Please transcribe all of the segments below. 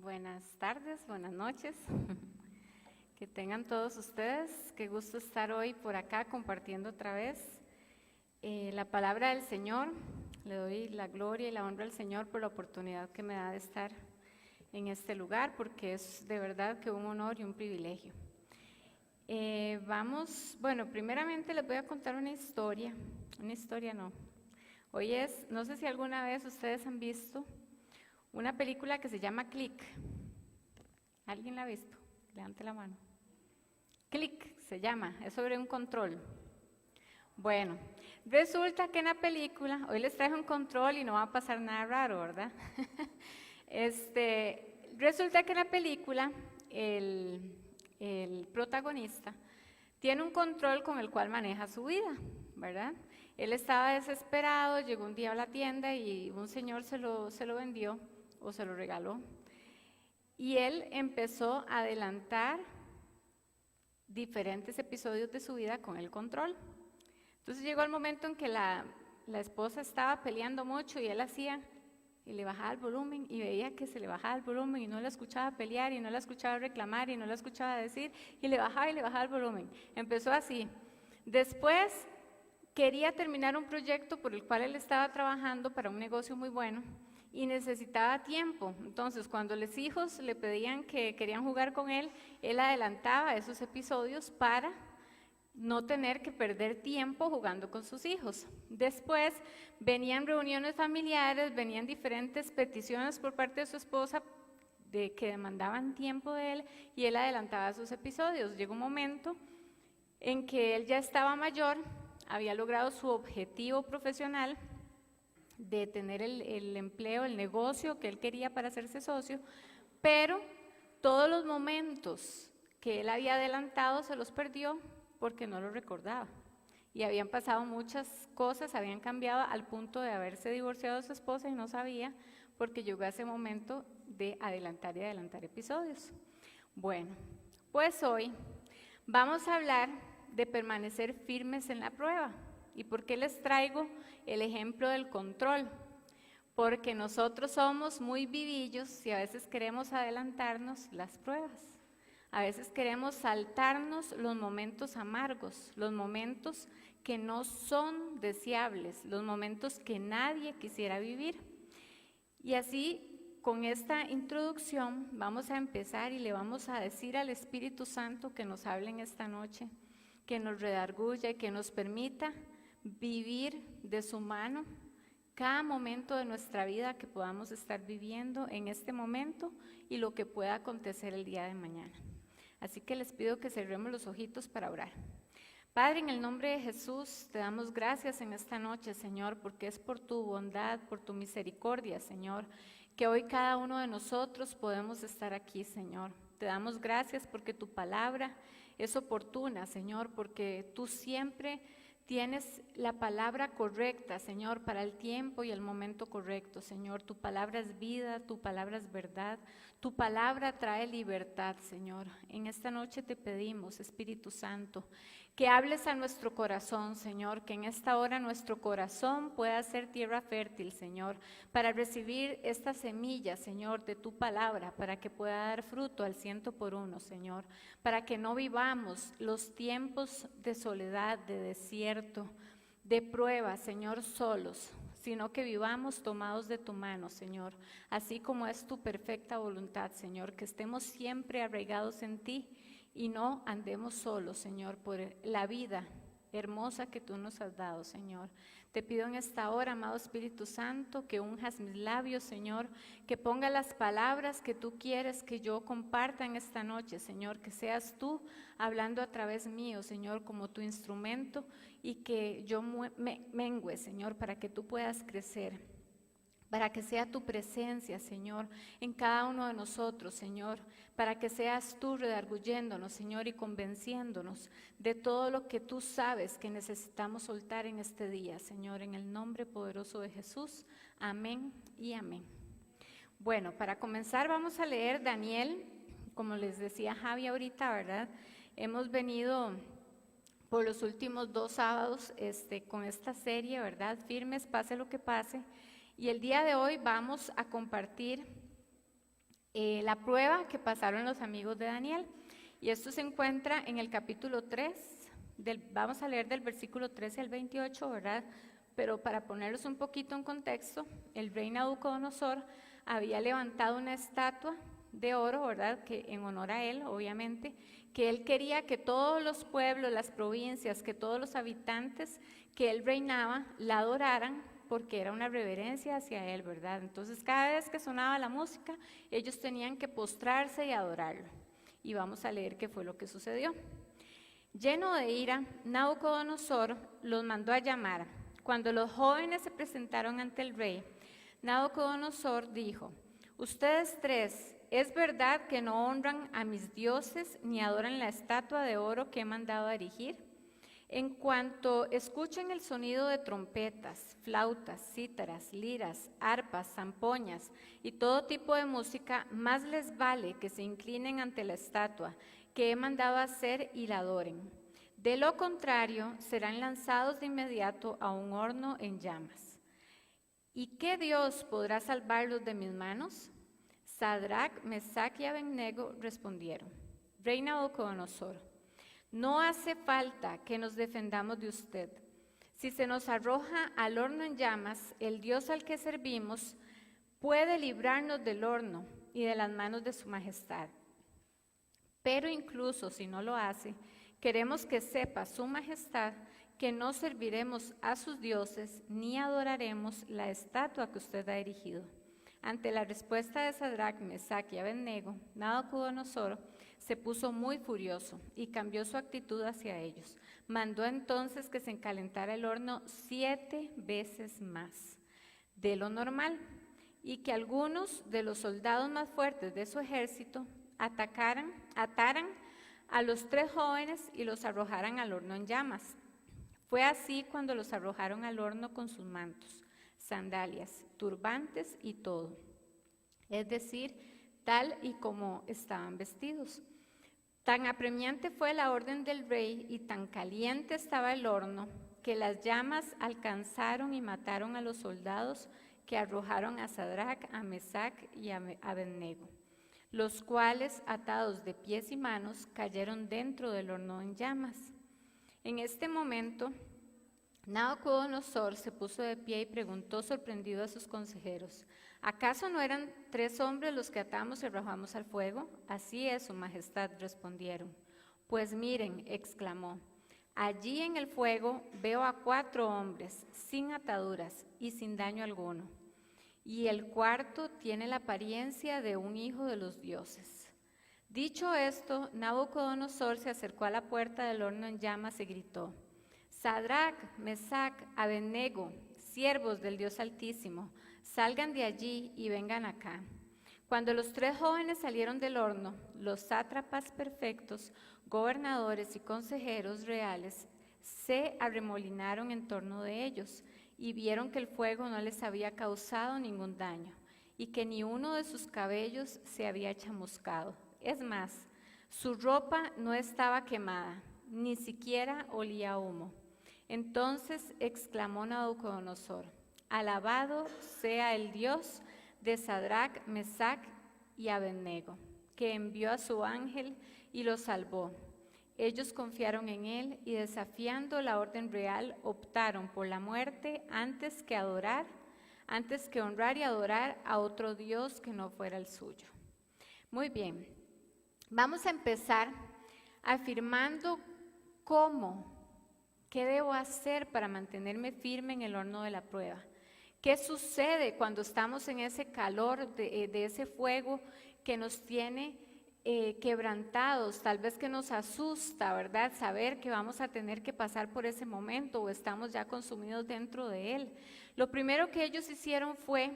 Buenas tardes, buenas noches. Que tengan todos ustedes. Qué gusto estar hoy por acá compartiendo otra vez la palabra del Señor. Le doy la gloria y la honra al Señor por la oportunidad que me da de estar en este lugar, porque es de verdad que un honor y un privilegio. Primeramente les voy a contar una historia no. No sé si alguna vez ustedes han visto una película que se llama Click. ¿Alguien la ha visto? Levante la mano. Click se llama, es sobre un control. Bueno, resulta que en la película, hoy les traje un control y no va a pasar nada raro, ¿verdad? Resulta que en la película el protagonista tiene un control con el cual maneja su vida, ¿verdad? Él estaba desesperado, llegó un día a la tienda y un señor se lo vendió o se lo regaló. Y él empezó a adelantar diferentes episodios de su vida con el control. Entonces llegó el momento en que la esposa estaba peleando mucho y él hacía y le bajaba el volumen y veía que se le bajaba el volumen y no la escuchaba pelear y no la escuchaba reclamar y no la escuchaba decir y le bajaba el volumen. Empezó así. Después quería terminar un proyecto por el cual él estaba trabajando para un negocio muy bueno y necesitaba tiempo. Entonces, cuando los hijos le pedían que querían jugar con él adelantaba esos episodios para no tener que perder tiempo jugando con sus hijos. Después venían reuniones familiares, venían diferentes peticiones por parte de su esposa que demandaban tiempo de él y él adelantaba esos episodios. Llegó un momento en que él ya estaba mayor, había logrado su objetivo profesional de tener el empleo, el negocio que él quería para hacerse socio, pero todos los momentos que él había adelantado se los perdió porque no lo recordaba. Y habían pasado muchas cosas, habían cambiado al punto de haberse divorciado de su esposa y no sabía porque llegó a ese momento de adelantar y adelantar episodios. Bueno, pues hoy vamos a hablar de permanecer firmes en la prueba. ¿Y por qué les traigo el ejemplo del control? Porque nosotros somos muy vivillos y a veces queremos adelantarnos las pruebas. A veces queremos saltarnos los momentos amargos, los momentos que no son deseables, los momentos que nadie quisiera vivir. Y así, con esta introducción, vamos a empezar y le vamos a decir al Espíritu Santo que nos hable en esta noche, que nos redarguya y que nos permita vivir de su mano cada momento de nuestra vida que podamos estar viviendo en este momento y lo que pueda acontecer el día de mañana. Así que les pido que cerremos los ojitos para orar. Padre, en el nombre de Jesús, te damos gracias en esta noche, Señor, porque es por tu bondad, por tu misericordia, Señor, que hoy cada uno de nosotros podemos estar aquí, Señor. Te damos gracias porque tu palabra es oportuna, Señor, porque tú siempre tienes la palabra correcta, Señor, para el tiempo y el momento correcto, Señor. Tu palabra es vida, tu palabra es verdad, tu palabra trae libertad, Señor. En esta noche te pedimos, Espíritu Santo, que hables a nuestro corazón, Señor, que en esta hora nuestro corazón pueda ser tierra fértil, Señor, para recibir esta semilla, Señor, de tu palabra, para que pueda dar fruto al 100%, Señor, para que no vivamos los tiempos de soledad, de desierto, de prueba, Señor, solos, sino que vivamos tomados de tu mano, Señor, así como es tu perfecta voluntad, Señor, que estemos siempre arraigados en ti y no andemos solos, Señor, por la vida hermosa que tú nos has dado, Señor. Te pido en esta hora, amado Espíritu Santo, que unjas mis labios, Señor, que ponga las palabras que tú quieres que yo comparta en esta noche, Señor, que seas tú hablando a través mío, Señor, como tu instrumento y que yo mengüe, Señor, para que tú puedas crecer, para que sea tu presencia, Señor, en cada uno de nosotros, Señor, para que seas tú redarguyéndonos, Señor, y convenciéndonos de todo lo que tú sabes que necesitamos soltar en este día, Señor, en el nombre poderoso de Jesús. Amén y amén. Bueno, para comenzar vamos a leer Daniel, como les decía Javi ahorita, ¿verdad? Hemos venido por los últimos 2 sábados con esta serie, ¿verdad? Firmes, pase lo que pase. Y el día de hoy vamos a compartir la prueba que pasaron los amigos de Daniel. Y esto se encuentra en el capítulo 3, vamos a leer del versículo 13 al 28, ¿verdad? Pero para ponerlos un poquito en contexto, el rey Nabucodonosor había levantado una estatua de oro, ¿verdad? Que en honor a él, obviamente, que él quería que todos los pueblos, las provincias, que todos los habitantes que él reinaba la adoraran, porque era una reverencia hacia él, ¿verdad? Entonces, cada vez que sonaba la música, ellos tenían que postrarse y adorarlo. Y vamos a leer qué fue lo que sucedió. Lleno de ira, Nabucodonosor los mandó a llamar. Cuando los jóvenes se presentaron ante el rey, Nabucodonosor dijo: ustedes tres, ¿es verdad que no honran a mis dioses ni adoran la estatua de oro que he mandado a erigir? En cuanto escuchen el sonido de trompetas, flautas, cítaras, liras, arpas, zampoñas y todo tipo de música, más les vale que se inclinen ante la estatua que he mandado a hacer y la adoren. De lo contrario, serán lanzados de inmediato a un horno en llamas. ¿Y qué Dios podrá salvarlos de mis manos? Sadrac, Mesac y Abednego respondieron: Rey Nabucodonosor, no hace falta que nos defendamos de usted. Si se nos arroja al horno en llamas, el Dios al que servimos puede librarnos del horno y de las manos de su majestad. Pero incluso si no lo hace, queremos que sepa su majestad que no serviremos a sus dioses ni adoraremos la estatua que usted ha erigido. Ante la respuesta de Sadrac, Mesac y Abednego, Nabucodonosor se puso muy furioso y cambió su actitud hacia ellos. Mandó entonces que se encalentara el horno 7 veces más de lo normal y que algunos de los soldados más fuertes de su ejército ataran a los 3 jóvenes y los arrojaran al horno en llamas. Fue así cuando los arrojaron al horno con sus mantos, sandalias, turbantes y todo, es decir, tal y como estaban vestidos. Tan apremiante fue la orden del rey y tan caliente estaba el horno que las llamas alcanzaron y mataron a los soldados que arrojaron a Sadrac, a Mesac y a Abednego, los cuales, atados de pies y manos, cayeron dentro del horno en llamas. En este momento, Nabucodonosor se puso de pie y preguntó sorprendido a sus consejeros: ¿acaso no eran 3 hombres los que atamos y arrojamos al fuego? Así es, su majestad, respondieron. Pues miren, exclamó, allí en el fuego veo a 4 hombres, sin ataduras y sin daño alguno, y el cuarto tiene la apariencia de un hijo de los dioses. Dicho esto, Nabucodonosor se acercó a la puerta del horno en llamas y gritó: Sadrac, Mesac, Abednego, siervos del Dios Altísimo, salgan de allí y vengan acá. Cuando los 3 jóvenes salieron del horno, los sátrapas perfectos, gobernadores y consejeros reales se arremolinaron en torno de ellos y vieron que el fuego no les había causado ningún daño y que ni uno de sus cabellos se había chamuscado. Es más, su ropa no estaba quemada, ni siquiera olía a humo. Entonces exclamó Nabucodonosor: alabado sea el Dios de Sadrac, Mesac y Abednego, que envió a su ángel y los salvó. Ellos confiaron en él y, desafiando la orden real, optaron por la muerte antes que honrar y adorar a otro Dios que no fuera el suyo. Muy bien, vamos a empezar afirmando ¿qué debo hacer para mantenerme firme en el horno de la prueba? ¿Qué sucede cuando estamos en ese calor de ese fuego que nos tiene quebrantados? Tal vez que nos asusta, ¿verdad? Saber que vamos a tener que pasar por ese momento o estamos ya consumidos dentro de él. Lo primero que ellos hicieron fue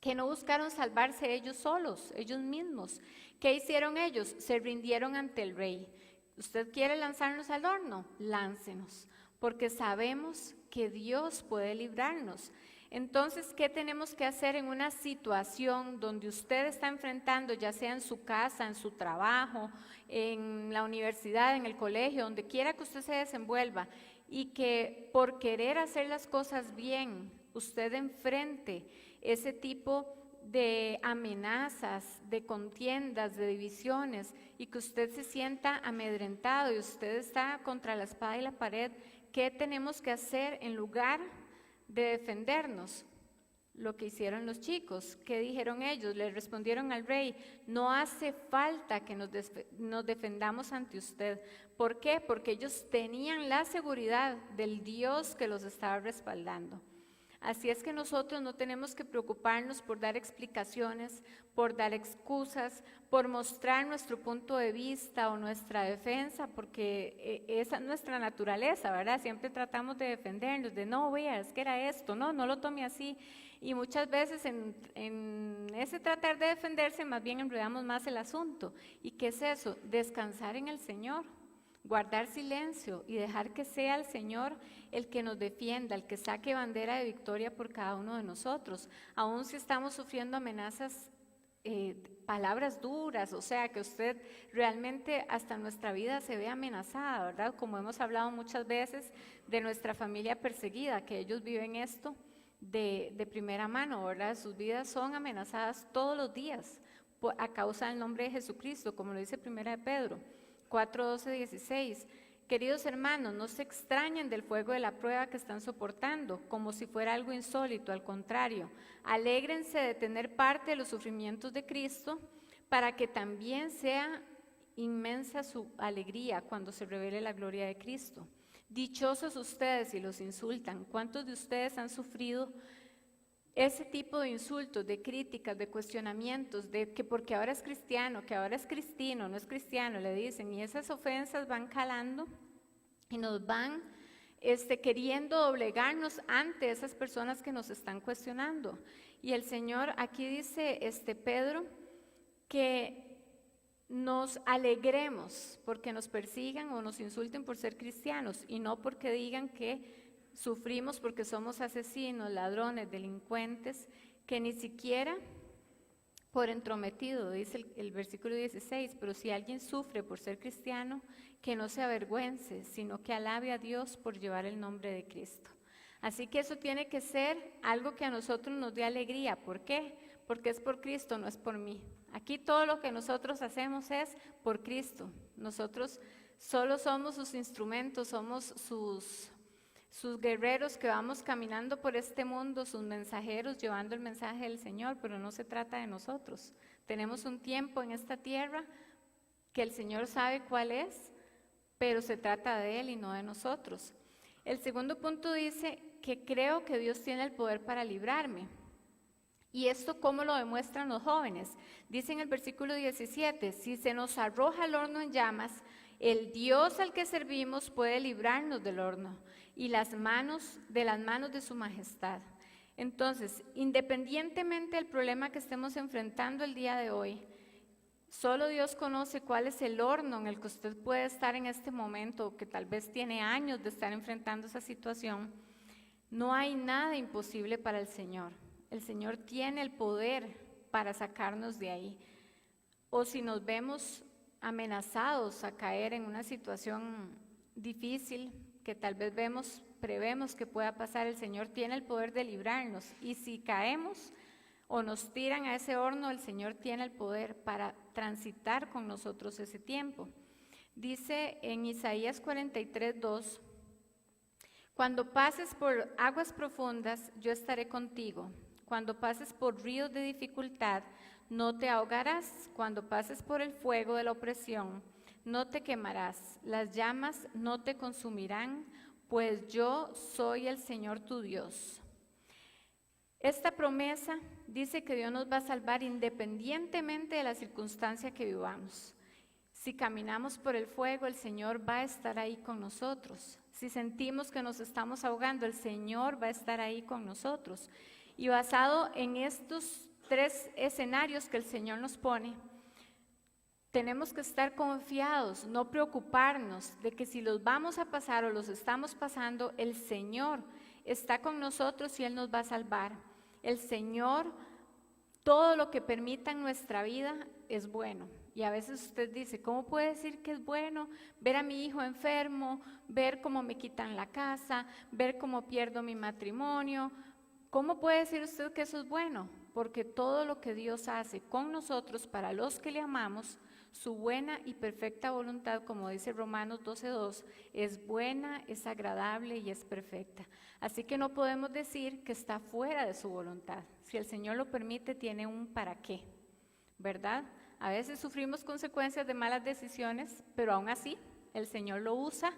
que no buscaron salvarse ellos solos, ellos mismos. ¿Qué hicieron ellos? Se rindieron ante el rey. ¿Usted quiere lanzarnos al horno? Láncenos, porque sabemos que Dios puede librarnos. Entonces, ¿qué tenemos que hacer en una situación donde usted está enfrentando, ya sea en su casa, en su trabajo, en la universidad, en el colegio, donde quiera que usted se desenvuelva, y que por querer hacer las cosas bien, usted enfrente ese tipo de amenazas, de contiendas, de divisiones, y que usted se sienta amedrentado y usted está contra la espada y la pared, ¿qué tenemos que hacer en lugar de defendernos? Lo que hicieron los chicos. ¿Qué dijeron ellos? Le respondieron al rey: no hace falta que nos defendamos ante usted. ¿Por qué? Porque ellos tenían la seguridad del Dios que los estaba respaldando. Así es que nosotros no tenemos que preocuparnos por dar explicaciones, por dar excusas, por mostrar nuestro punto de vista o nuestra defensa, porque esa es nuestra naturaleza, ¿verdad? Siempre tratamos de defendernos, de no, vea, es que era esto, no lo tome así. Y muchas veces en ese tratar de defenderse, más bien enredamos más el asunto. ¿Y qué es eso? Descansar en el Señor. Guardar silencio y dejar que sea el Señor el que nos defienda, el que saque bandera de victoria por cada uno de nosotros, aun si estamos sufriendo amenazas, palabras duras, o sea, que usted realmente hasta nuestra vida se ve amenazada, ¿verdad? Como hemos hablado muchas veces de nuestra familia perseguida, que ellos viven esto de primera mano, ¿verdad? Sus vidas son amenazadas todos los días a causa del nombre de Jesucristo, como lo dice Primera de Pedro 4, 12, 16. Queridos hermanos, no se extrañen del fuego de la prueba que están soportando, como si fuera algo insólito, al contrario, alégrense de tener parte de los sufrimientos de Cristo, para que también sea inmensa su alegría cuando se revele la gloria de Cristo. Dichosos ustedes si los insultan. ¿Cuántos de ustedes han sufrido ese tipo de insultos, de críticas, de cuestionamientos, de que porque ahora es cristiano, que ahora es cristino, no es cristiano, le dicen, y esas ofensas van calando y nos van queriendo doblegarnos ante esas personas que nos están cuestionando? Y el Señor aquí dice, Pedro, que nos alegremos porque nos persigan o nos insulten por ser cristianos, y no porque digan que sufrimos porque somos asesinos, ladrones, delincuentes, que ni siquiera por entrometido, dice el versículo 16, pero si alguien sufre por ser cristiano, que no se avergüence, sino que alabe a Dios por llevar el nombre de Cristo. Así que eso tiene que ser algo que a nosotros nos dé alegría. ¿Por qué? Porque es por Cristo, no es por mí. Aquí todo lo que nosotros hacemos es por Cristo. Nosotros solo somos sus instrumentos, somos sus guerreros que vamos caminando por este mundo, sus mensajeros llevando el mensaje del Señor, pero no se trata de nosotros. Tenemos un tiempo en esta tierra que el Señor sabe cuál es, pero se trata de Él y no de nosotros. El segundo punto dice que creo que Dios tiene el poder para librarme. ¿Y esto cómo lo demuestran los jóvenes? Dice en el versículo 17, si se nos arroja el horno en llamas, el Dios al que servimos puede librarnos del horno y de las manos de su majestad. Entonces, independientemente del problema que estemos enfrentando el día de hoy, solo Dios conoce cuál es el horno en el que usted puede estar en este momento, o que tal vez tiene años de estar enfrentando esa situación. No hay nada imposible para el Señor. El Señor tiene el poder para sacarnos de ahí. O si nos vemos amenazados a caer en una situación difícil que tal vez prevemos que pueda pasar, el Señor tiene el poder de librarnos. Y si caemos o nos tiran a ese horno, el Señor tiene el poder para transitar con nosotros ese tiempo. Dice en Isaías 43, 2, cuando pases por aguas profundas, yo estaré contigo. Cuando pases por ríos de dificultad, no te ahogarás. Cuando pases por el fuego de la opresión, no te quemarás. Las llamas no te consumirán, pues yo soy el Señor tu Dios. Esta promesa dice que Dios nos va a salvar independientemente de la circunstancia que vivamos. Si caminamos por el fuego, el Señor va a estar ahí con nosotros. Si sentimos que nos estamos ahogando, el Señor va a estar ahí con nosotros. Y basado en estos tres escenarios que el Señor nos pone, tenemos que estar confiados, no preocuparnos de que si los vamos a pasar o los estamos pasando, el Señor está con nosotros y Él nos va a salvar. El Señor, todo lo que permita en nuestra vida es bueno. Y a veces usted dice, ¿cómo puede decir que es bueno ver a mi hijo enfermo, ver cómo me quitan la casa, ver cómo pierdo mi matrimonio? ¿Cómo puede decir usted que eso es bueno? porque todo lo que Dios hace con nosotros para los que le amamos, su buena y perfecta voluntad, como dice Romanos 12:2, es buena, es agradable y es perfecta. Así que no podemos decir que está fuera de su voluntad. Si el Señor lo permite, tiene un para qué, ¿verdad? A veces sufrimos consecuencias de malas decisiones, pero aún así el Señor lo usa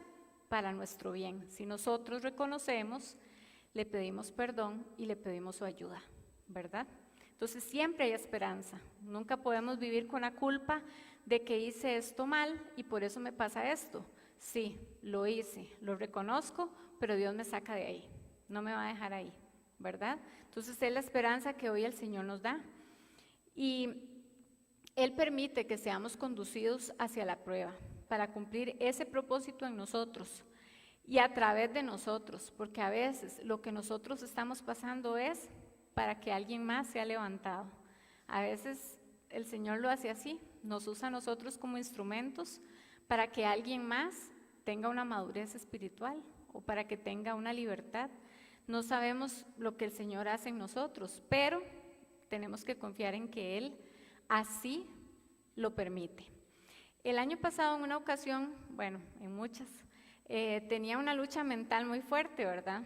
para nuestro bien. Si nosotros reconocemos, le pedimos perdón y le pedimos su ayuda, ¿verdad? Entonces siempre hay esperanza. Nunca podemos vivir con la culpa de que hice esto mal y por eso me pasa esto. Sí, lo hice, lo reconozco, pero Dios me saca de ahí, no me va a dejar ahí, ¿verdad? Entonces es la esperanza que hoy el Señor nos da. Y Él permite que seamos conducidos hacia la prueba para cumplir ese propósito en nosotros y a través de nosotros, porque a veces lo que nosotros estamos pasando es para que alguien más sea levantado. A veces el Señor lo hace así, nos usa a nosotros como instrumentos para que alguien más tenga una madurez espiritual o para que tenga una libertad. No sabemos lo que el Señor hace en nosotros, pero tenemos que confiar en que Él así lo permite. El año pasado en una ocasión, bueno, en muchas, tenía una lucha mental muy fuerte, ¿verdad?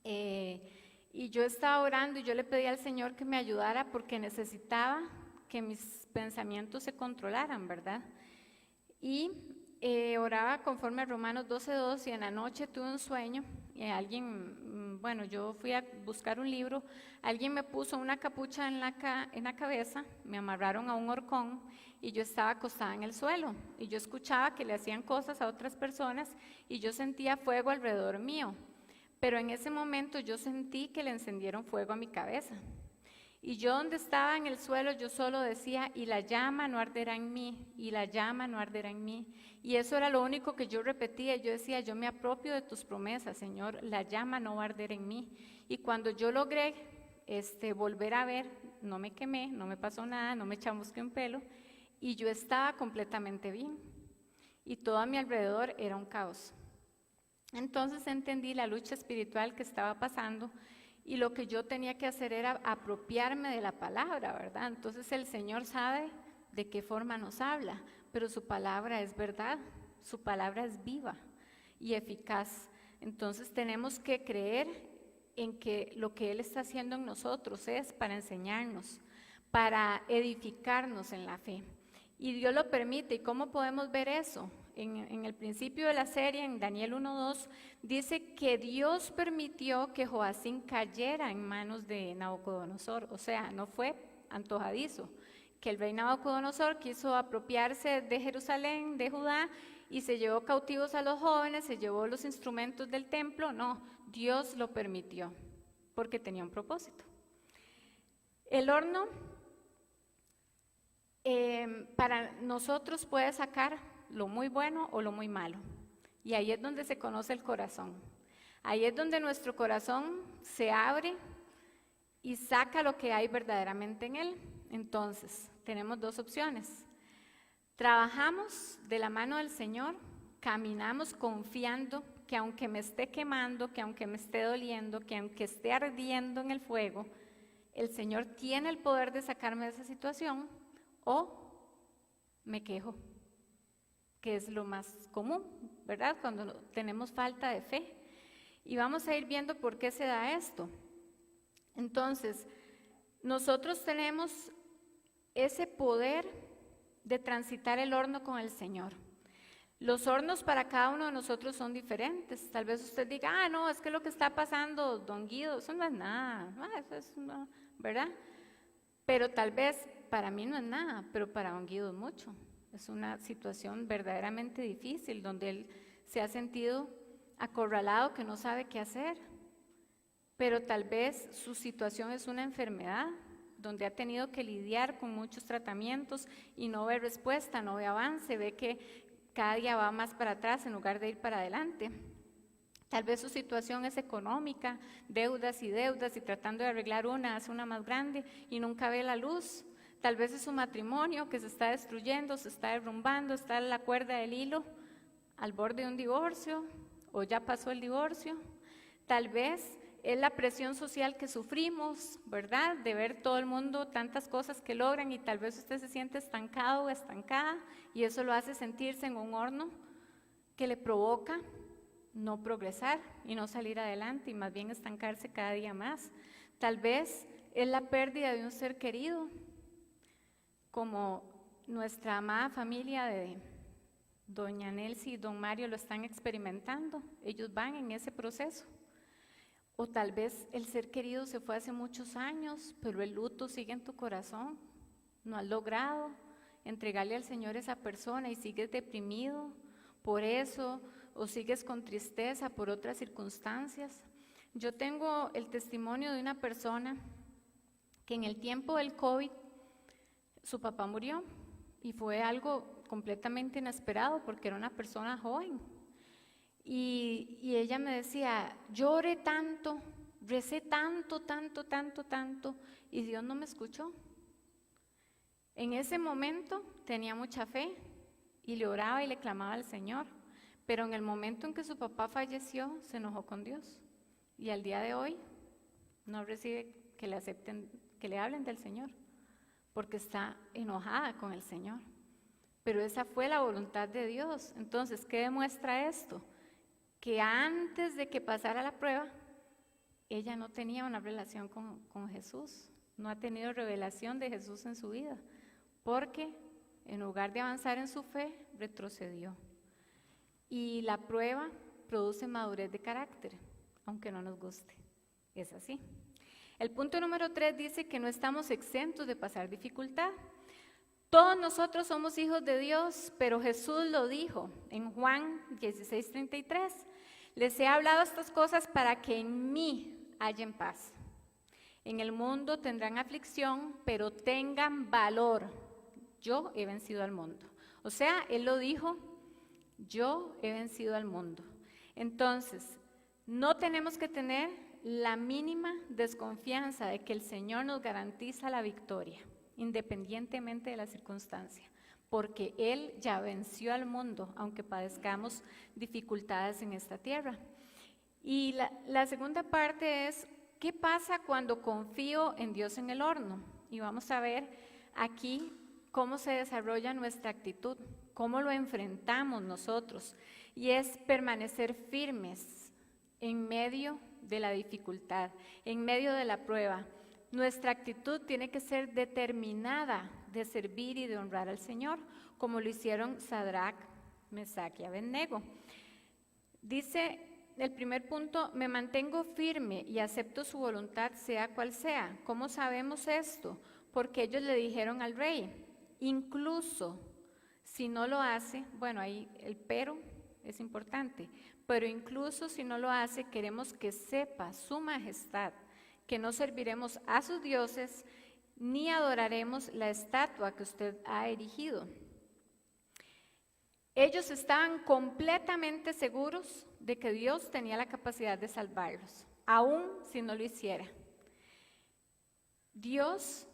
Y yo estaba orando y yo le pedí al Señor que me ayudara porque necesitaba que mis pensamientos se controlaran, ¿verdad? Y oraba conforme a Romanos 12:2 y en la noche tuve un sueño y bueno, yo fui a buscar un libro, alguien me puso una capucha en la cabeza, me amarraron a un horcón y yo estaba acostada en el suelo y yo escuchaba que le hacían cosas a otras personas y yo sentía fuego alrededor mío, pero en ese momento yo sentí que le encendieron fuego a mi cabeza. Y yo donde estaba en el suelo, yo solo decía, y la llama no arderá en mí, y la llama no arderá en mí. Y eso era lo único que yo repetía. Yo decía, yo me apropio de tus promesas, Señor, la llama no va a arder en mí. Y cuando yo logré volver a ver, no me quemé, no me pasó nada, no me chamusqué un pelo, y yo estaba completamente bien. Y todo a mi alrededor era un caos. Entonces entendí la lucha espiritual que estaba pasando, y lo que yo tenía que hacer era apropiarme de la palabra, ¿verdad? Entonces el Señor sabe de qué forma nos habla, pero su palabra es verdad, su palabra es viva y eficaz. Entonces tenemos que creer en que lo que Él está haciendo en nosotros es para enseñarnos, para edificarnos en la fe. Y Dios lo permite. ¿Y cómo podemos ver eso? En el principio de la serie, en Daniel 1:2, dice que Dios permitió que Joacín cayera en manos de Nabucodonosor, o sea, no fue antojadizo, que el rey Nabucodonosor quiso apropiarse de Jerusalén, de Judá, y se llevó cautivos a los jóvenes, se llevó los instrumentos del templo. No, Dios lo permitió, porque tenía un propósito. El horno para nosotros puede sacar lo muy bueno o lo muy malo. Y ahí es donde se conoce el corazón. Ahí es donde nuestro corazón se abre y saca lo que hay verdaderamente en él. Entonces, tenemos dos opciones. Trabajamos de la mano del Señor, caminamos confiando que aunque me esté quemando, que aunque me esté doliendo, que aunque esté ardiendo en el fuego, el Señor tiene el poder de sacarme de esa situación, o me quejo, que es lo más común, ¿verdad? Cuando tenemos falta de fe. Y vamos a ir viendo por qué se da esto. Entonces, nosotros tenemos ese poder de transitar el horno con el Señor. Los hornos para cada uno de nosotros son diferentes. Tal vez usted diga, no, es que lo que está pasando, don Guido, eso no es nada, eso es una, ¿verdad? Pero tal vez para mí no es nada, pero para don Guido es mucho. Es una situación verdaderamente difícil, donde él se ha sentido acorralado, que no sabe qué hacer. Pero tal vez su situación es una enfermedad, donde ha tenido que lidiar con muchos tratamientos y no ve respuesta, no ve avance, ve que cada día va más para atrás en lugar de ir para adelante. Tal vez su situación es económica, deudas y tratando de arreglar una, hace una más grande y nunca ve la luz. Tal vez es su matrimonio que se está destruyendo, se está derrumbando, está en la cuerda del hilo, al borde de un divorcio, o ya pasó el divorcio. Tal vez es la presión social que sufrimos, ¿verdad? De ver todo el mundo tantas cosas que logran y tal vez usted se siente estancado o estancada y eso lo hace sentirse en un horno que le provoca no progresar y no salir adelante y más bien estancarse cada día más. Tal vez es la pérdida de un ser querido, como nuestra amada familia de doña Nelcy y don Mario lo están experimentando, ellos van en ese proceso. O tal vez el ser querido se fue hace muchos años, pero el luto sigue en tu corazón, no has logrado entregarle al Señor esa persona y sigues deprimido por eso, o sigues con tristeza por otras circunstancias. Yo tengo el testimonio de una persona que en el tiempo del COVID su papá murió y fue algo completamente inesperado porque era una persona joven. Y ella me decía, lloré tanto, recé tanto, y Dios no me escuchó. En ese momento tenía mucha fe y le oraba y le clamaba al Señor, pero en el momento en que su papá falleció, se enojó con Dios. Y al día de hoy no recibe que le acepten, que le hablen del Señor, porque está enojada con el Señor. Pero esa fue la voluntad de Dios. Entonces, ¿qué demuestra esto? Que antes de que pasara la prueba, ella no tenía una relación con Jesús, no ha tenido revelación de Jesús en su vida, porque en lugar de avanzar en su fe, retrocedió. Y la prueba produce madurez de carácter, aunque no nos guste, es así. El punto número 3 dice que no estamos exentos de pasar dificultad. Todos nosotros somos hijos de Dios, pero Jesús lo dijo en Juan 16:33. Les he hablado estas cosas para que en mí hallen paz. En el mundo tendrán aflicción, pero tengan valor. Yo he vencido al mundo. O sea, Él lo dijo, yo he vencido al mundo. Entonces, no tenemos que tener la mínima desconfianza de que el Señor nos garantiza la victoria, independientemente de la circunstancia, porque Él ya venció al mundo, aunque padezcamos dificultades en esta tierra. Y la segunda parte es, ¿qué pasa cuando confío en Dios en el horno? Y vamos a ver aquí cómo se desarrolla nuestra actitud, cómo lo enfrentamos nosotros, y es permanecer firmes en medio de la dificultad, en medio de la prueba. Nuestra actitud tiene que ser determinada de servir y de honrar al Señor, como lo hicieron Sadrac, Mesac y Abednego. Dice el primer punto, me mantengo firme y acepto su voluntad sea cual sea. ¿Cómo sabemos esto? Porque ellos le dijeron al rey, incluso si no lo hace, bueno, ahí el pero es importante, pero incluso si no lo hace, queremos que sepa su majestad, que no serviremos a sus dioses, ni adoraremos la estatua que usted ha erigido. Ellos estaban completamente seguros de que Dios tenía la capacidad de salvarlos, aun si no lo hiciera. Dios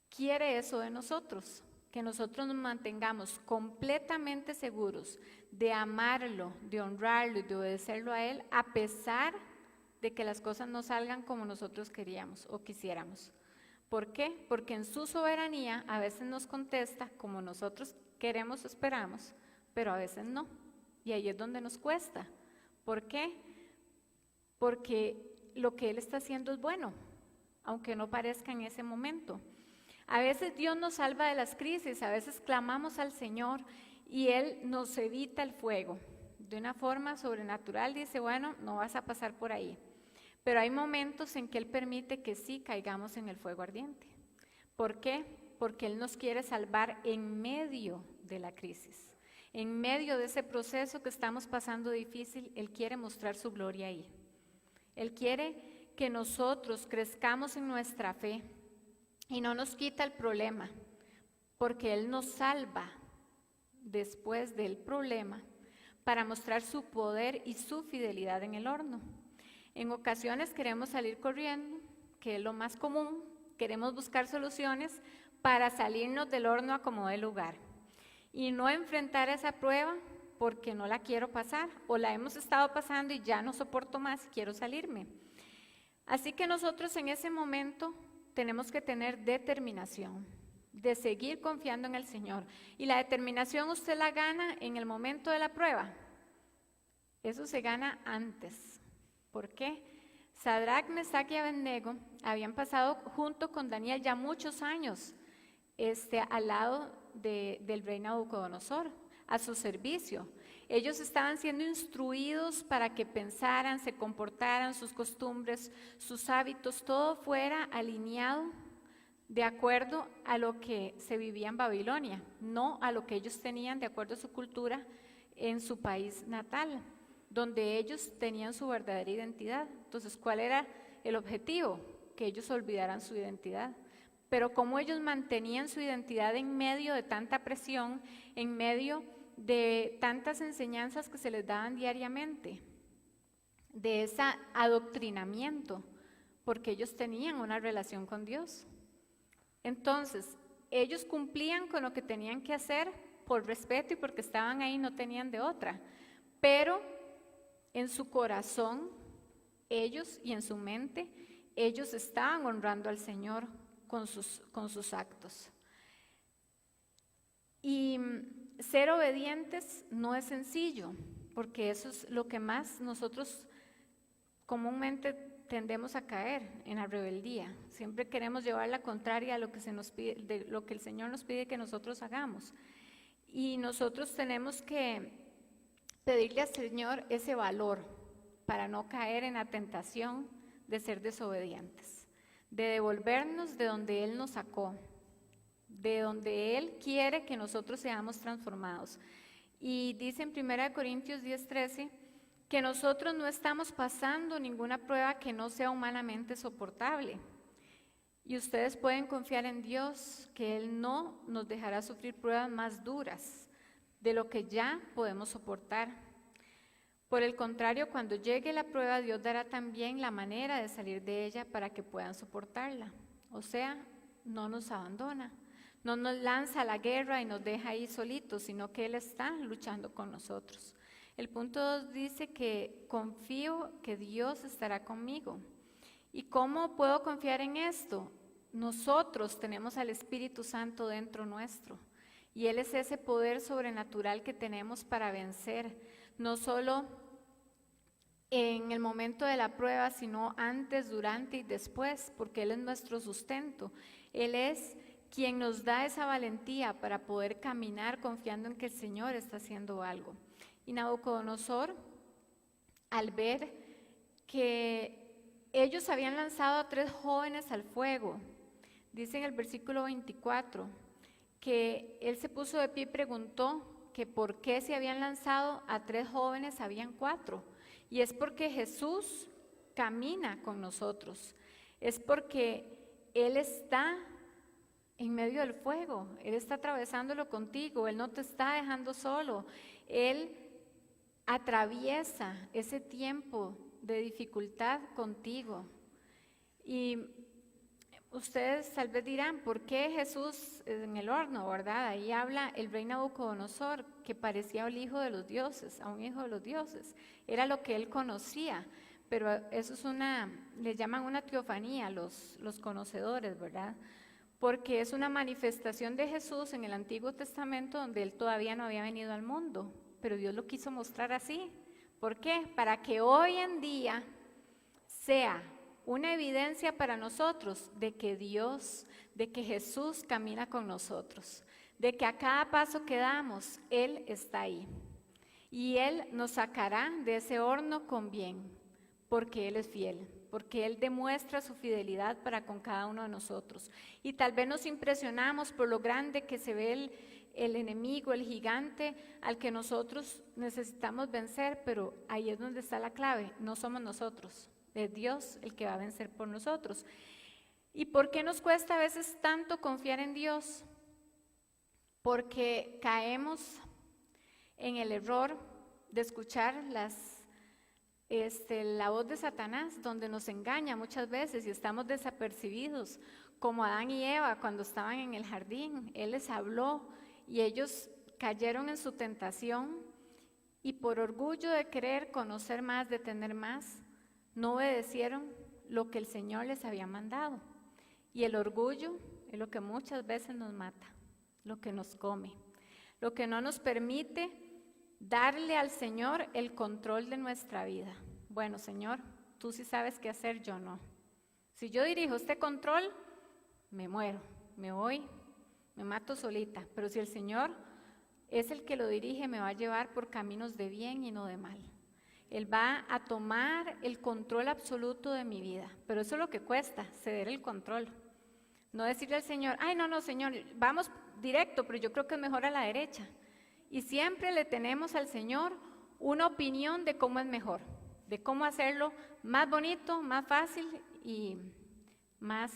quiere eso de nosotros, que nosotros nos mantengamos completamente seguros de amarlo, de honrarlo y de obedecerlo a Él, a pesar de que las cosas no salgan como nosotros queríamos o quisiéramos. ¿Por qué? Porque en su soberanía a veces nos contesta como nosotros queremos o esperamos, pero a veces no. Y ahí es donde nos cuesta. ¿Por qué? Porque lo que Él está haciendo es bueno, aunque no parezca en ese momento. A veces Dios nos salva de las crisis, a veces clamamos al Señor y Él nos evita el fuego. De una forma sobrenatural dice, bueno, no vas a pasar por ahí. Pero hay momentos en que Él permite que sí caigamos en el fuego ardiente. ¿Por qué? Porque Él nos quiere salvar en medio de la crisis. En medio de ese proceso que estamos pasando difícil, Él quiere mostrar su gloria ahí. Él quiere que nosotros crezcamos en nuestra fe y no nos quita el problema, porque Él nos salva después del problema para mostrar su poder y su fidelidad en el horno. En ocasiones queremos salir corriendo, que es lo más común, queremos buscar soluciones para salirnos del horno a como dé lugar y no enfrentar esa prueba porque no la quiero pasar o la hemos estado pasando y ya no soporto más y quiero salirme. Así que nosotros en ese momento tenemos que tener determinación de seguir confiando en el Señor. Y la determinación usted la gana en el momento de la prueba. Eso se gana antes. ¿Por qué? Sadrac, Mesach y Abednego habían pasado junto con Daniel ya muchos años al lado del rey Nabucodonosor, a su servicio. Ellos estaban siendo instruidos para que pensaran, se comportaran, sus costumbres, sus hábitos, todo fuera alineado de acuerdo a lo que se vivía en Babilonia, no a lo que ellos tenían de acuerdo a su cultura en su país natal, donde ellos tenían su verdadera identidad. Entonces, ¿cuál era el objetivo? Que ellos olvidaran su identidad. Pero como ellos mantenían su identidad en medio de tanta presión, en medio de tantas enseñanzas que se les daban diariamente, de ese adoctrinamiento, porque ellos tenían una relación con Dios. Entonces, ellos cumplían con lo que tenían que hacer por respeto y porque estaban ahí, no tenían de otra. Pero en su corazón, ellos y en su mente, ellos estaban honrando al Señor con sus actos. Y ser obedientes no es sencillo, porque eso es lo que más nosotros comúnmente tendemos a caer en la rebeldía. Siempre queremos llevar la contraria a lo que se nos pide, de lo que el Señor nos pide que nosotros hagamos. Y nosotros tenemos que pedirle al Señor ese valor para no caer en la tentación de ser desobedientes, de devolvernos de donde Él nos sacó, de donde Él quiere que nosotros seamos transformados. Y dice en 1 Corintios 10:13 que nosotros no estamos pasando ninguna prueba que no sea humanamente soportable. Y ustedes pueden confiar en Dios, que Él no nos dejará sufrir pruebas más duras de lo que ya podemos soportar. Por el contrario, cuando llegue la prueba, Dios dará también la manera de salir de ella para que puedan soportarla. O sea, no nos abandona, no nos lanza a la guerra y nos deja ahí solitos, sino que Él está luchando con nosotros. El punto 2 dice que confío que Dios estará conmigo. ¿Y cómo puedo confiar en esto? Nosotros tenemos al Espíritu Santo dentro nuestro y Él es ese poder sobrenatural que tenemos para vencer, no solo en el momento de la prueba, sino antes, durante y después, porque Él es nuestro sustento. Él es quien nos da esa valentía para poder caminar confiando en que el Señor está haciendo algo. Y Nabucodonosor, al ver que ellos habían lanzado a 3 jóvenes al fuego, dice en el versículo 24, que él se puso de pie y preguntó que por qué se habían lanzado a 3 jóvenes, habían 4. Y es porque Jesús camina con nosotros, es porque Él está en medio del fuego, Él está atravesándolo contigo, Él no te está dejando solo, Él atraviesa ese tiempo de dificultad contigo. Y ustedes tal vez dirán, ¿por qué Jesús en el horno, verdad? Ahí habla el rey Nabucodonosor, que parecía el hijo de los dioses, a un hijo de los dioses. Era lo que él conocía, pero eso es le llaman una teofanía los conocedores, ¿verdad? Porque es una manifestación de Jesús en el Antiguo Testamento donde él todavía no había venido al mundo, pero Dios lo quiso mostrar así. ¿Por qué? Para que hoy en día sea una evidencia para nosotros de que Dios, de que Jesús camina con nosotros, de que a cada paso que damos, Él está ahí. Y Él nos sacará de ese horno con bien, porque Él es fiel, porque Él demuestra su fidelidad para con cada uno de nosotros. Y tal vez nos impresionamos por lo grande que se ve el enemigo, el gigante al que nosotros necesitamos vencer, pero ahí es donde está la clave, no somos nosotros. Es Dios el que va a vencer por nosotros. ¿Y por qué nos cuesta a veces tanto confiar en Dios? Porque caemos en el error de escuchar la voz de Satanás, donde nos engaña muchas veces y estamos desapercibidos, como Adán y Eva cuando estaban en el jardín. Él les habló y ellos cayeron en su tentación y por orgullo de querer conocer más, de tener más, no obedecieron lo que el Señor les había mandado. Y el orgullo es lo que muchas veces nos mata, lo que nos come, lo que no nos permite darle al Señor el control de nuestra vida. Bueno, Señor, tú sí sabes qué hacer, yo no. Si yo dirijo este control, me muero, me voy, me mato solita. Pero si el Señor es el que lo dirige, me va a llevar por caminos de bien y no de mal. Él va a tomar el control absoluto de mi vida. Pero eso es lo que cuesta, ceder el control. No decirle al Señor, ay, no, Señor, vamos directo, pero yo creo que es mejor a la derecha. Y siempre le tenemos al Señor una opinión de cómo es mejor, de cómo hacerlo más bonito, más fácil y más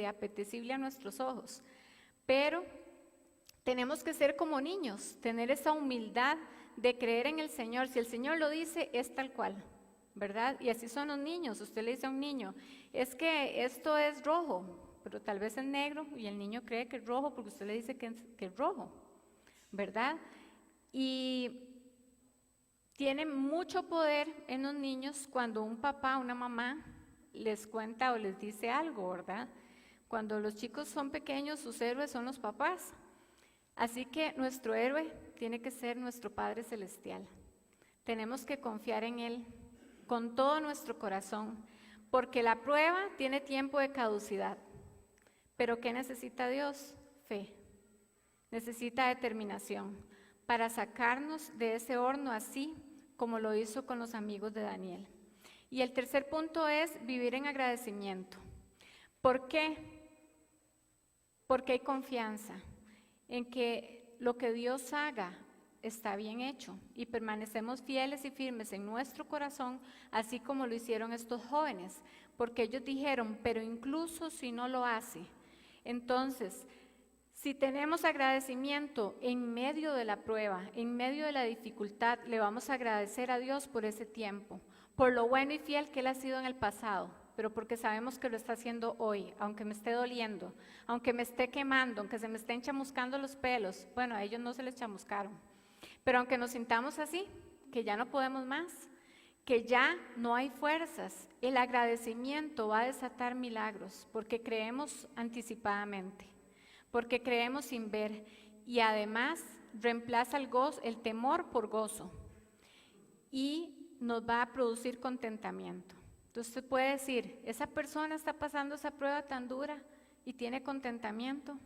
apetecible a nuestros ojos. Pero tenemos que ser como niños, tener esa humildad de creer en el Señor. Si el Señor lo dice, es tal cual, ¿verdad? Y así son los niños. Usted le dice a un niño, es que esto es rojo, pero tal vez es negro, y el niño cree que es rojo porque usted le dice que es rojo, ¿verdad? Y tiene mucho poder en los niños cuando un papá o una mamá les cuenta o les dice algo, ¿verdad? Cuando los chicos son pequeños, sus héroes son los papás. Así que nuestro héroe tiene que ser nuestro Padre Celestial. Tenemos que confiar en Él con todo nuestro corazón, porque la prueba tiene tiempo de caducidad. Pero ¿qué necesita Dios? Fe. Necesita determinación para sacarnos de ese horno, así como lo hizo con los amigos de Daniel. Y el tercer punto es vivir en agradecimiento. ¿Por qué? Porque hay confianza en que lo que Dios haga está bien hecho y permanecemos fieles y firmes en nuestro corazón, así como lo hicieron estos jóvenes, porque ellos dijeron, pero incluso si no lo hace. Entonces, si tenemos agradecimiento en medio de la prueba, en medio de la dificultad, le vamos a agradecer a Dios por ese tiempo, por lo bueno y fiel que Él ha sido en el pasado, pero porque sabemos que lo está haciendo hoy, aunque me esté doliendo, aunque me esté quemando, aunque se me estén chamuscando los pelos. Bueno, a ellos no se les chamuscaron, pero aunque nos sintamos así, que ya no podemos más, que ya no hay fuerzas, el agradecimiento va a desatar milagros, porque creemos anticipadamente, porque creemos sin ver, y además reemplaza el temor por gozo, y nos va a producir contentamiento. Entonces usted puede decir, esa persona está pasando esa prueba tan dura y tiene contentamiento.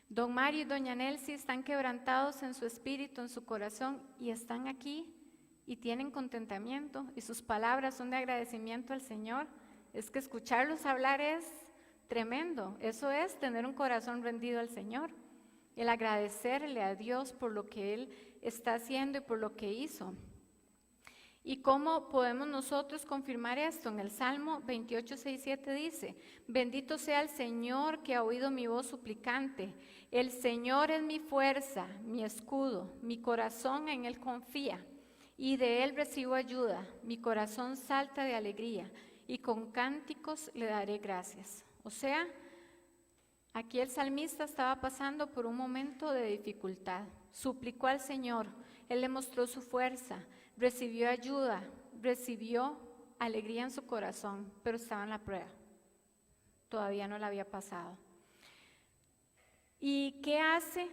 Don Mario y doña Nelcy están quebrantados en su espíritu, en su corazón, y están aquí y tienen contentamiento, y sus palabras son de agradecimiento al Señor. Es que escucharlos hablar es tremendo. Eso es tener un corazón rendido al Señor, el agradecerle a Dios por lo que Él está haciendo y por lo que hizo. ¿Y cómo podemos nosotros confirmar esto? En el Salmo 28, 6, 7 dice, bendito sea el Señor que ha oído mi voz suplicante. El Señor es mi fuerza, mi escudo, mi corazón en Él confía y de Él recibo ayuda. Mi corazón salta de alegría y con cánticos le daré gracias. O sea, aquí el salmista estaba pasando por un momento de dificultad. Suplicó al Señor, Él le mostró su fuerza, recibió ayuda, recibió alegría en su corazón, pero estaba en la prueba. Todavía no la había pasado. ¿Y qué hace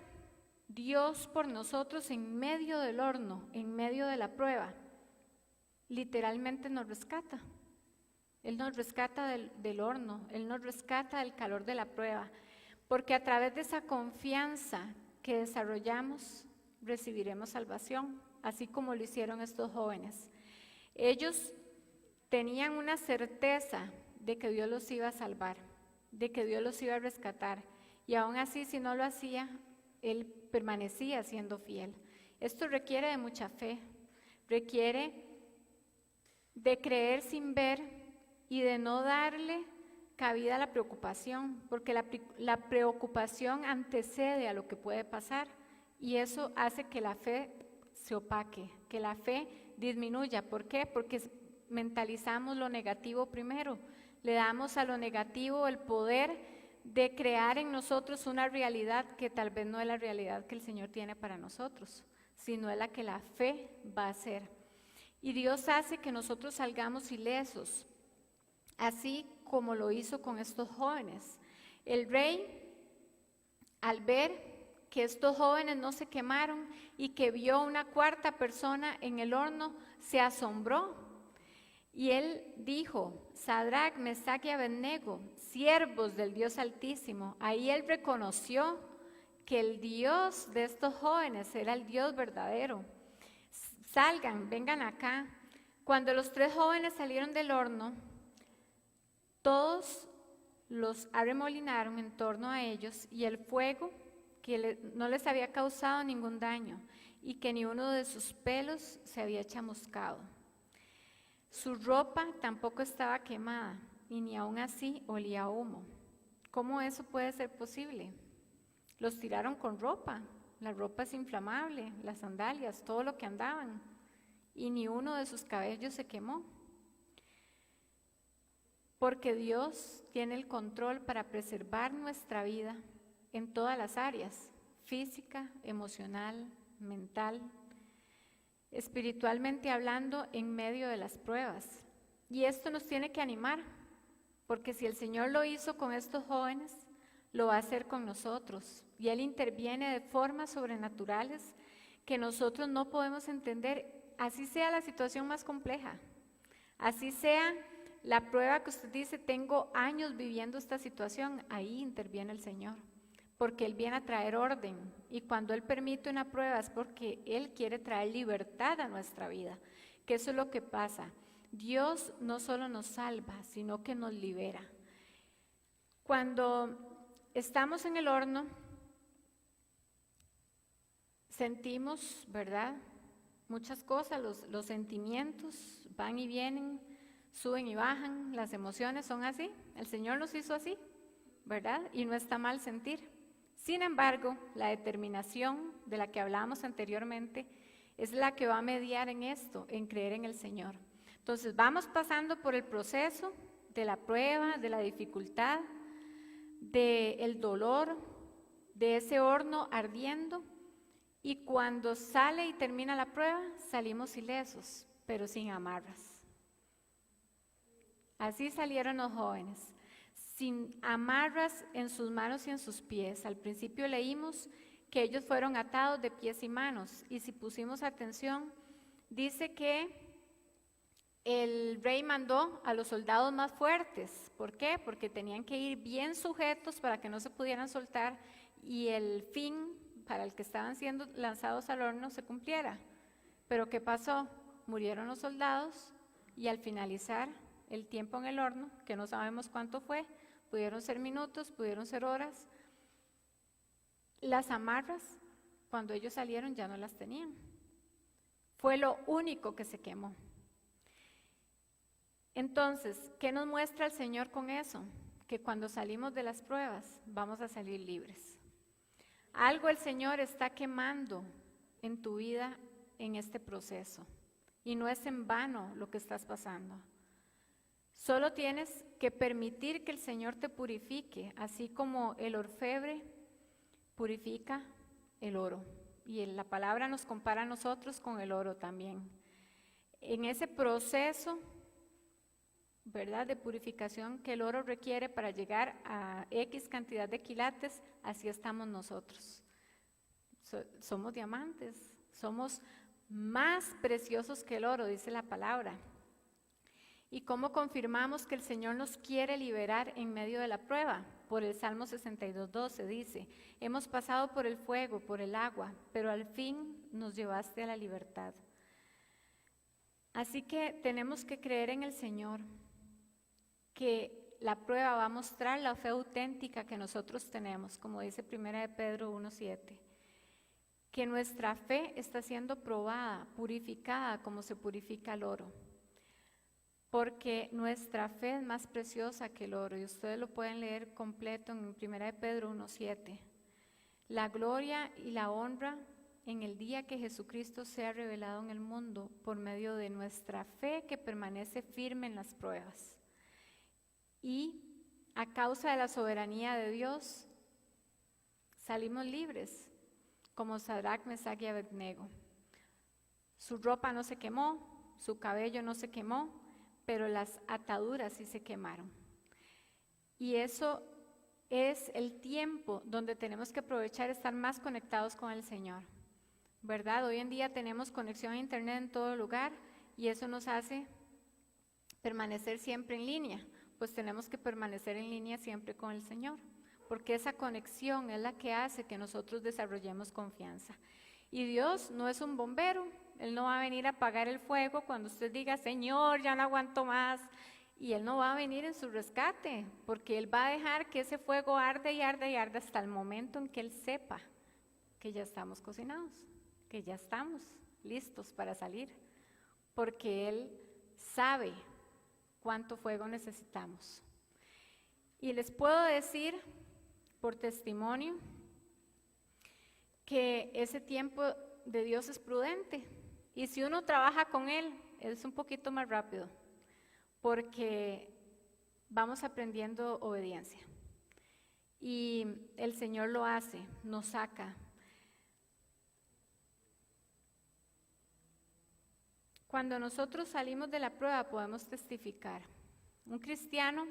Dios por nosotros en medio del horno, en medio de la prueba? Literalmente nos rescata. Él nos rescata del horno, Él nos rescata del calor de la prueba, porque a través de esa confianza que desarrollamos, recibiremos salvación, así como lo hicieron estos jóvenes. Ellos tenían una certeza de que Dios los iba a salvar, de que Dios los iba a rescatar, y aún así, si no lo hacía, Él permanecía siendo fiel. Esto requiere de mucha fe, requiere de creer sin ver y de no darle cabida a la preocupación, porque la preocupación antecede a lo que puede pasar, y eso hace que la fe se opaque, que la fe disminuya. ¿Por qué? Porque mentalizamos lo negativo primero, le damos a lo negativo el poder de crear en nosotros una realidad que tal vez no es la realidad que el Señor tiene para nosotros, sino es la que la fe va a hacer. Y Dios hace que nosotros salgamos ilesos. así como lo hizo con estos jóvenes. El rey, al ver que estos jóvenes no se quemaron y que vio una cuarta persona en el horno, se asombró. Y él dijo: Sadrac, Mesach y Abednego, siervos del Dios Altísimo. Ahí él reconoció que el Dios de estos jóvenes era el Dios verdadero. Salgan, vengan acá. Cuando los 3 jóvenes salieron del horno, todos los arremolinaron en torno a ellos, y el fuego que no les había causado ningún daño, y que ni uno de sus pelos se había chamuscado. Su ropa tampoco estaba quemada, y ni aún así olía a humo. ¿Cómo eso puede ser posible? Los tiraron con ropa, la ropa es inflamable, las sandalias, todo lo que andaban, y ni uno de sus cabellos se quemó. Porque Dios tiene el control para preservar nuestra vida en todas las áreas: física, emocional, mental, espiritualmente hablando, en medio de las pruebas. Y esto nos tiene que animar, porque si el Señor lo hizo con estos jóvenes, lo va a hacer con nosotros. Y Él interviene de formas sobrenaturales que nosotros no podemos entender, así sea la situación más compleja, así sea la prueba que usted dice: tengo años viviendo esta situación. Ahí interviene el Señor, porque Él viene a traer orden, y cuando Él permite una prueba es porque Él quiere traer libertad a nuestra vida, que eso es lo que pasa. Dios no solo nos salva, sino que nos libera. Cuando estamos en el horno, sentimos, ¿verdad?, muchas cosas, los sentimientos van y vienen, suben y bajan, las emociones son así, el Señor nos hizo así, ¿verdad? Y no está mal sentir. Sin embargo, la determinación de la que hablábamos anteriormente es la que va a mediar en esto, en creer en el Señor. Entonces vamos pasando por el proceso de la prueba, de la dificultad, del dolor, de ese horno ardiendo, y cuando sale y termina la prueba, salimos ilesos, pero sin amarras. Así salieron los jóvenes, sin amarras en sus manos y en sus pies. Al principio leímos que ellos fueron atados de pies y manos, y si pusimos atención, dice que el rey mandó a los soldados más fuertes. ¿Por qué? Porque tenían que ir bien sujetos para que no se pudieran soltar y el fin para el que estaban siendo lanzados al horno se cumpliera. Pero ¿qué pasó? Murieron los soldados, y al finalizar el tiempo en el horno, que no sabemos cuánto fue, pudieron ser minutos, pudieron ser horas, las amarras, cuando ellos salieron ya no las tenían. Fue lo único que se quemó. Entonces, ¿qué nos muestra el Señor con eso? Que cuando salimos de las pruebas vamos a salir libres. Algo el Señor está quemando en tu vida en este proceso, y no es en vano lo que estás pasando. Solo tienes que permitir que el Señor te purifique, así como el orfebre purifica el oro. Y la palabra nos compara a nosotros con el oro también. En ese proceso, ¿verdad?, de purificación que el oro requiere para llegar a X cantidad de quilates, así estamos nosotros. Somos diamantes, somos más preciosos que el oro, dice la palabra. ¿Y cómo confirmamos que el Señor nos quiere liberar en medio de la prueba? Por el Salmo 62:12 dice: hemos pasado por el fuego, por el agua, pero al fin nos llevaste a la libertad. Así que tenemos que creer en el Señor, que la prueba va a mostrar la fe auténtica que nosotros tenemos, como dice 1 Pedro 1:7, que nuestra fe está siendo probada, purificada como se purifica el oro, porque nuestra fe es más preciosa que el oro, y ustedes lo pueden leer completo en 1 Pedro 1:7. La gloria y la honra en el día que Jesucristo sea revelado en el mundo por medio de nuestra fe que permanece firme en las pruebas. Y a causa de la soberanía de Dios, salimos libres, como Sadrac, Mesach y Abednego. Su ropa no se quemó, su cabello no se quemó, pero las ataduras sí se quemaron. Y eso es el tiempo donde tenemos que aprovechar estar más conectados con el Señor, ¿verdad? Hoy en día tenemos conexión a internet en todo lugar y eso nos hace permanecer siempre en línea, pues tenemos que permanecer en línea siempre con el Señor, porque esa conexión es la que hace que nosotros desarrollemos confianza. Y Dios no es un bombero, Él no va a venir a apagar el fuego cuando usted diga, Señor, ya no aguanto más, y Él no va a venir en su rescate, porque Él va a dejar que ese fuego arde y arde y arde hasta el momento en que Él sepa que ya estamos cocinados, que ya estamos listos para salir, porque Él sabe cuánto fuego necesitamos. Y les puedo decir por testimonio que ese tiempo de Dios es prudente, y si uno trabaja con Él es un poquito más rápido, porque vamos aprendiendo obediencia y el Señor lo hace, nos saca. Cuando nosotros salimos de la prueba podemos testificar. Un cristiano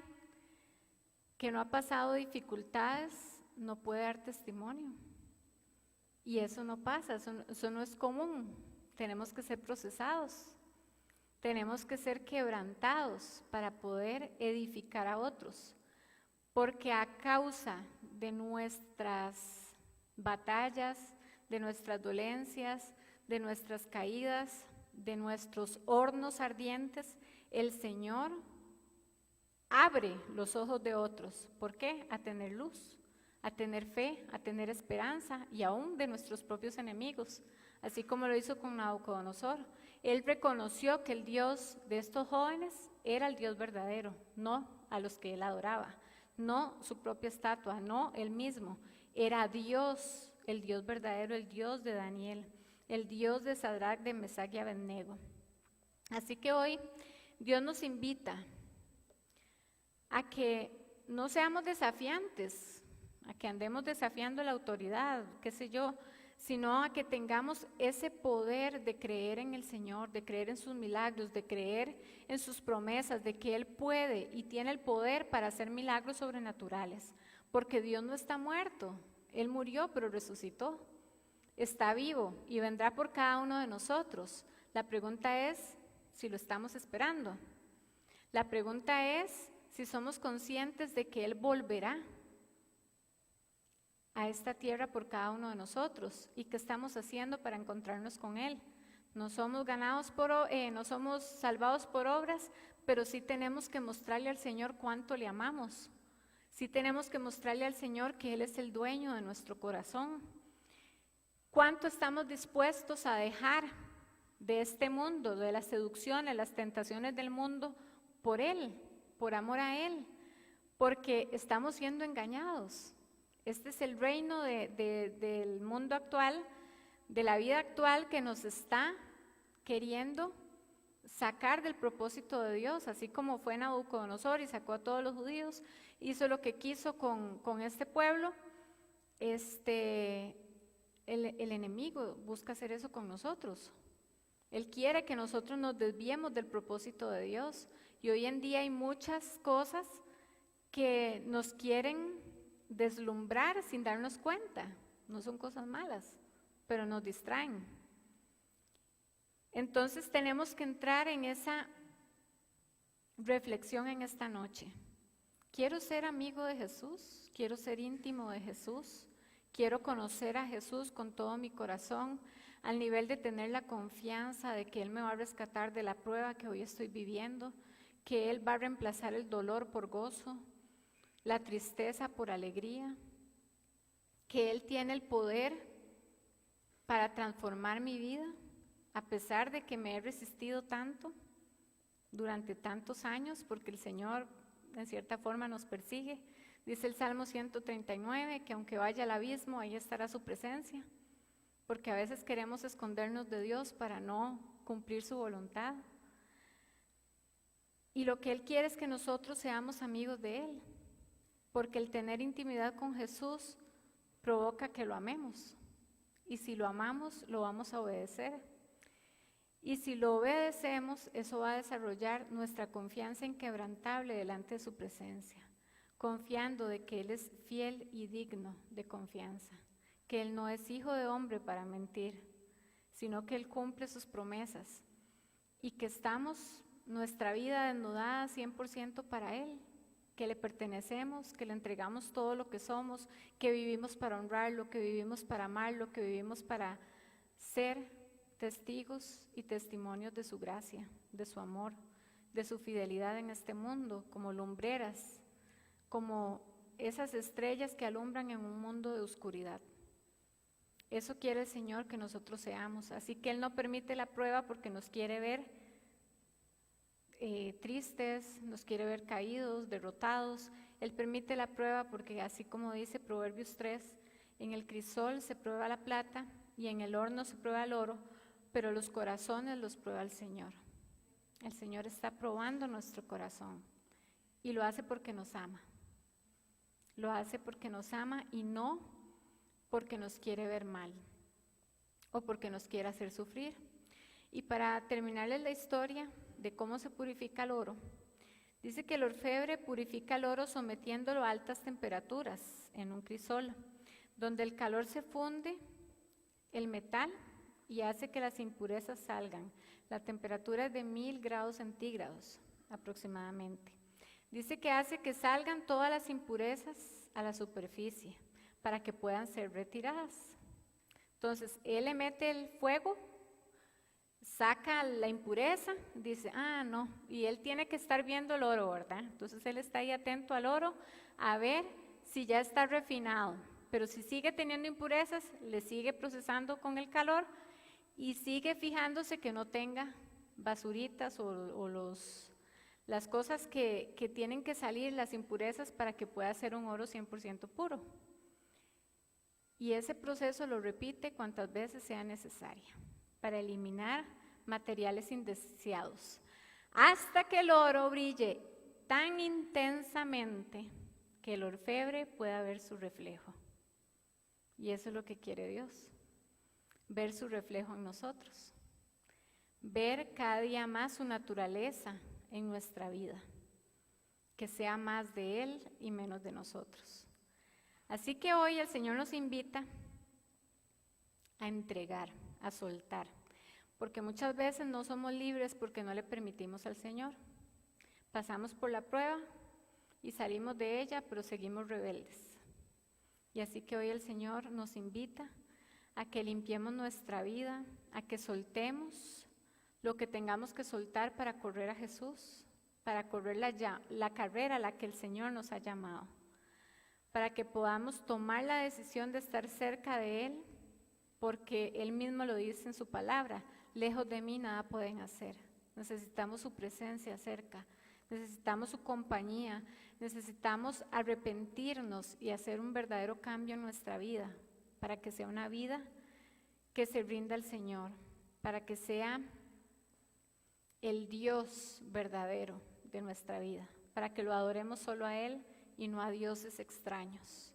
que no ha pasado dificultades no puede dar testimonio. Y eso no pasa, eso no es común. Tenemos que ser procesados, tenemos que ser quebrantados para poder edificar a otros. Porque a causa de nuestras batallas, de nuestras dolencias, de nuestras caídas, de nuestros hornos ardientes, el Señor abre los ojos de otros. ¿Por qué? A tener luz, a tener fe, a tener esperanza, y aún de nuestros propios enemigos, así como lo hizo con Nabucodonosor. Él reconoció que el Dios de estos jóvenes era el Dios verdadero, no a los que él adoraba, no su propia estatua, no él mismo. Era Dios, el Dios verdadero, el Dios de Daniel, el Dios de Sadrach, de Mesach y Abednego. Así que hoy Dios nos invita a que no seamos desafiantes, a que andemos desafiando la autoridad, qué sé yo, sino a que tengamos ese poder de creer en el Señor, de creer en sus milagros, de creer en sus promesas, de que Él puede y tiene el poder para hacer milagros sobrenaturales, porque Dios no está muerto, Él murió pero resucitó, está vivo y vendrá por cada uno de nosotros. La pregunta es si lo estamos esperando. La pregunta es si somos conscientes de que Él volverá a esta tierra por cada uno de nosotros y qué estamos haciendo para encontrarnos con Él. No somos no somos salvados por obras, pero sí tenemos que mostrarle al Señor cuánto le amamos. Sí tenemos que mostrarle al Señor que Él es el dueño de nuestro corazón. ¿Cuánto estamos dispuestos a dejar de este mundo, de las seducciones, las tentaciones del mundo, por Él, por amor a Él? Porque estamos siendo engañados. Este es el reino del mundo actual, de la vida actual, que nos está queriendo sacar del propósito de Dios, así como fue Nabucodonosor y sacó a todos los judíos, hizo lo que quiso con este pueblo. El enemigo busca hacer eso con nosotros. Él quiere que nosotros nos desviemos del propósito de Dios, y hoy en día hay muchas cosas que nos quieren deslumbrar sin darnos cuenta. No son cosas malas, pero nos distraen. Entonces tenemos que entrar en esa reflexión en esta noche. ¿Quiero ser amigo de Jesús? ¿Quiero ser íntimo de Jesús? ¿Quiero conocer a Jesús con todo mi corazón, al nivel de tener la confianza de que Él me va a rescatar de la prueba que hoy estoy viviendo, que Él va a reemplazar el dolor por gozo, la tristeza por alegría, que Él tiene el poder para transformar mi vida, a pesar de que me he resistido tanto durante tantos años, porque el Señor en cierta forma nos persigue? Dice el Salmo 139 que aunque vaya al abismo, ahí estará su presencia, porque a veces queremos escondernos de Dios para no cumplir su voluntad. Y lo que Él quiere es que nosotros seamos amigos de Él, porque el tener intimidad con Jesús provoca que lo amemos, y si lo amamos, lo vamos a obedecer. Y si lo obedecemos, eso va a desarrollar nuestra confianza inquebrantable delante de su presencia, confiando de que Él es fiel y digno de confianza, que Él no es hijo de hombre para mentir, sino que Él cumple sus promesas y que estamos nuestra vida desnudada 100% para Él, que le pertenecemos, que le entregamos todo lo que somos, que vivimos para honrarlo, que vivimos para amarlo, que vivimos para ser testigos y testimonios de su gracia, de su amor, de su fidelidad en este mundo, como lumbreras, como esas estrellas que alumbran en un mundo de oscuridad. Eso quiere el Señor que nosotros seamos, así que Él no permite la prueba porque nos quiere ver tristes, nos quiere ver caídos, derrotados. Él permite la prueba porque, así como dice Proverbios 3, en el crisol se prueba la plata y en el horno se prueba el oro, pero los corazones los prueba el Señor. El Señor está probando nuestro corazón y lo hace porque nos ama. Lo hace porque nos ama y no porque nos quiere ver mal o porque nos quiere hacer sufrir. Y para terminarles la historia de cómo se purifica el oro, dice que el orfebre purifica el oro sometiéndolo a altas temperaturas en un crisol, donde el calor se funde el metal y hace que las impurezas salgan. La temperatura es de 1000 grados centígrados aproximadamente. Dice que hace que salgan todas las impurezas a la superficie para que puedan ser retiradas. Entonces, él le mete el fuego, saca la impureza, dice, no, y él tiene que estar viendo el oro, ¿verdad? Entonces él está ahí atento al oro a ver si ya está refinado, pero si sigue teniendo impurezas, le sigue procesando con el calor y sigue fijándose que no tenga basuritas o las cosas que tienen que salir, las impurezas, para que pueda ser un oro 100% puro. Y ese proceso lo repite cuantas veces sea necesaria para eliminar materiales indeseados, hasta que el oro brille tan intensamente que el orfebre pueda ver su reflejo. Y eso es lo que quiere Dios, ver su reflejo en nosotros, ver cada día más su naturaleza en nuestra vida, que sea más de Él y menos de nosotros. Así que hoy el Señor nos invita a entregar, a soltar, porque muchas veces no somos libres porque no le permitimos al Señor. Pasamos por la prueba y salimos de ella, pero seguimos rebeldes. Y así que hoy el Señor nos invita a que limpiemos nuestra vida, a que soltemos lo que tengamos que soltar para correr a Jesús, para correr la carrera a la que el Señor nos ha llamado, para que podamos tomar la decisión de estar cerca de Él, porque Él mismo lo dice en su palabra, lejos de mí nada pueden hacer. Necesitamos su presencia cerca, necesitamos su compañía, necesitamos arrepentirnos y hacer un verdadero cambio en nuestra vida, para que sea una vida que se rinda al Señor, para que sea el Dios verdadero de nuestra vida, para que lo adoremos solo a Él y no a dioses extraños.